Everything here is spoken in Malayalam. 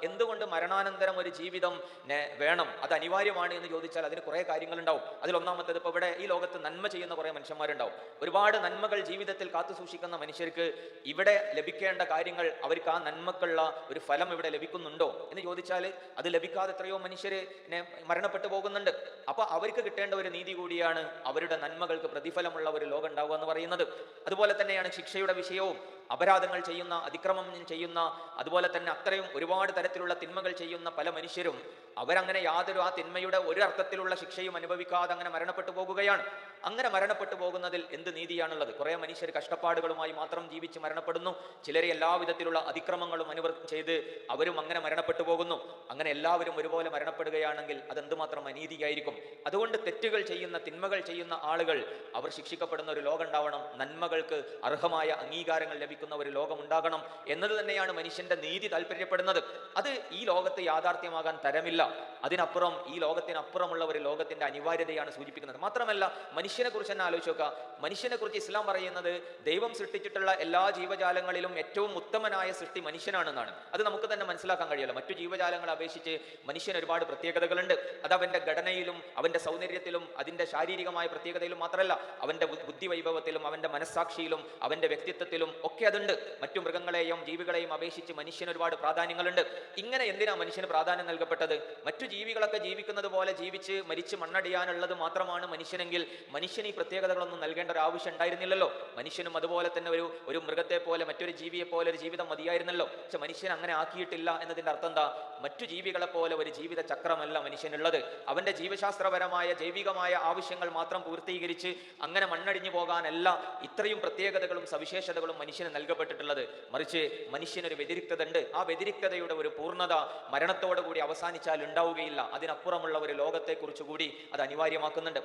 എന്തുകൊണ്ട് മരണാനന്തരം ഒരു ജീവിതം വേണം, അത് അനിവാര്യമാണ് എന്ന് ചോദിച്ചാൽ അതിന് കുറേ കാര്യങ്ങളുണ്ടാവും. അതിലൊന്നാമത്തേത്, ഇപ്പോൾ ഇവിടെ ഈ ലോകത്ത് നന്മ ചെയ്യുന്ന കുറേ മനുഷ്യന്മാരുണ്ടാവും. ഒരുപാട് നന്മകൾ ജീവിതത്തിൽ കാത്തു സൂക്ഷിക്കുന്ന മനുഷ്യർക്ക് ഇവിടെ ലഭിക്കേണ്ട കാര്യങ്ങൾ, അവർക്ക് ആ നന്മക്കുള്ള ഒരു ഫലം ഇവിടെ ലഭിക്കുന്നുണ്ടോ എന്ന് ചോദിച്ചാൽ അത് ലഭിക്കാതെ എത്രയോ മനുഷ്യര് മരണപ്പെട്ടു പോകുന്നുണ്ട്. അപ്പൊ അവർക്ക് കിട്ടേണ്ട ഒരു നീതി കൂടിയാണ് അവരുടെ നന്മകൾക്ക് പ്രതിഫലമുള്ള ഒരു ലോകം ഉണ്ടാവുക എന്ന് പറയുന്നത്. അതുപോലെ തന്നെയാണ് ശിക്ഷയുടെ വിഷയവും. അപരാധങ്ങൾ ചെയ്യുന്ന, അതിക്രമം ചെയ്യുന്ന, അതുപോലെ തന്നെ അത്രയും ഒരുപാട് തരത്തിലുള്ള തിന്മകൾ ചെയ്യുന്ന പല മനുഷ്യരും അവരങ്ങനെ യാതൊരു ആ തിന്മയുടെ ഒരു അർത്ഥത്തിലുള്ള ശിക്ഷയും അനുഭവിക്കാതെ അങ്ങനെ മരണപ്പെട്ടു പോകുകയാണ്. അങ്ങനെ മരണപ്പെട്ടു പോകുന്നതിൽ എന്ത് നീതിയാണുള്ളത്? കുറെ മനുഷ്യർ കഷ്ടപ്പാടുകളുമായി മാത്രം ജീവിച്ച് മരണപ്പെടുന്നു. ചിലരെ എല്ലാവിധത്തിലുള്ള അതിക്രമങ്ങളും ചെയ്ത് അവരും അങ്ങനെ മരണപ്പെട്ടു പോകുന്നു. അങ്ങനെ എല്ലാവരും ഒരുപോലെ മരണപ്പെടുകയാണെങ്കിൽ അതെന്തുമാത്രം അനീതിയായിരിക്കും. അതുകൊണ്ട് തെറ്റുകൾ ചെയ്യുന്ന, തിന്മകൾ ചെയ്യുന്ന ആളുകൾ അവർ ശിക്ഷിക്കപ്പെടുന്ന ഒരു ലോകം ഉണ്ടാവണം. നന്മകൾക്ക് അർഹമായ അംഗീകാരങ്ങൾ ലഭിക്കുന്ന ഒരു ലോകം ഉണ്ടാകണം എന്നത് തന്നെയാണ് മനുഷ്യന്റെ നീതി താല്പര്യപ്പെടുന്നത്. അത് ഈ ലോകത്ത് യാഥാർത്ഥ്യമാകാൻ തരമില്ല. അതിനപ്പുറം, ഈ ലോകത്തിനപ്പുറമുള്ള ഒരു ലോകത്തിന്റെ അനിവാര്യതയാണ് സൂചിപ്പിക്കുന്നത്. മാത്രമല്ല, മനുഷ്യനെ കുറിച്ച് തന്നെ ആലോചിച്ച് നോക്കുക. മനുഷ്യനെ കുറിച്ച് ഇസ്ലാം പറയുന്നത് ദൈവം സൃഷ്ടിച്ചിട്ടുള്ള എല്ലാ ജീവജാലങ്ങളിലും ഏറ്റവും ഉത്തമനായ സൃഷ്ടി മനുഷ്യനാണെന്നാണ്. അത് നമുക്ക് തന്നെ മനസ്സിലാക്കാൻ കഴിയില്ല. മറ്റു ജീവജാലങ്ങളെ അപേക്ഷിച്ച് മനുഷ്യന് ഒരുപാട് പ്രത്യേകതകളുണ്ട്. അത് അവന്റെ ഘടനയിലും അവന്റെ സൗന്ദര്യത്തിലും അതിന്റെ ശാരീരികമായ പ്രത്യേകതയിലും മാത്രമല്ല, അവന്റെ ബുദ്ധി വൈഭവത്തിലും അവന്റെ മനസ്സാക്ഷിയിലും അവന്റെ വ്യക്തിത്വത്തിലും ഒക്കെ അതുണ്ട്. മറ്റു മൃഗങ്ങളെയും ജീവികളെയും അപേക്ഷിച്ച് മനുഷ്യന് ഒരുപാട് പ്രാധാന്യങ്ങളുണ്ട്. ഇങ്ങനെ എന്തിനാ മനുഷ്യന് പ്രാധാന്യം നൽകപ്പെട്ടത്? മറ്റു ജീവികളൊക്കെ ജീവിക്കുന്നത് പോലെ ജീവിച്ച് മരിച്ച് മണ്ണടിയാനുള്ളത് മാത്രമാണ് മനുഷ്യനെങ്കിൽ മനുഷ്യന് ഈ പ്രത്യേകതകളൊന്നും നൽകേണ്ട ഒരു ആവശ്യം ഉണ്ടായിരുന്നില്ലല്ലോ. മനുഷ്യനും അതുപോലെ തന്നെ ഒരു മൃഗത്തെ പോലെ, മറ്റൊരു ജീവിയെ പോലെ ഒരു ജീവിതം മതിയായിരുന്നല്ലോ. പക്ഷെ മനുഷ്യൻ അങ്ങനെ ആക്കിയിട്ടില്ല എന്നതിന്റെ അർത്ഥം എന്താ? മറ്റു ജീവികളെ പോലെ ഒരു ജീവിത ചക്രമല്ല മനുഷ്യനുള്ളത്. അവന്റെ ജീവശാസ്ത്രപരമായ ജൈവികമായ ആവശ്യങ്ങൾ മാത്രം പൂർത്തീകരിച്ച് അങ്ങനെ മണ്ണടിഞ്ഞു പോകാനല്ല ഇത്രയും പ്രത്യേകതകളും സവിശേഷതകളും മനുഷ്യന് നൽകപ്പെട്ടിട്ടുള്ളത്. മറിച്ച് മനുഷ്യനൊരു വ്യതിരിക്തത ഉണ്ട്. ആ വ്യതിരിക്തതയുടെ ഒരു പൂർണ്ണത മരണത്തോടു കൂടി അവസാനിച്ചാൽ ഉണ്ടാവുകയില്ല. അതിനപ്പുറമുള്ള ഒരു ലോകത്തെ കുറിച്ച് കൂടി അത് അനിവാര്യമാക്കുന്നുണ്ട്.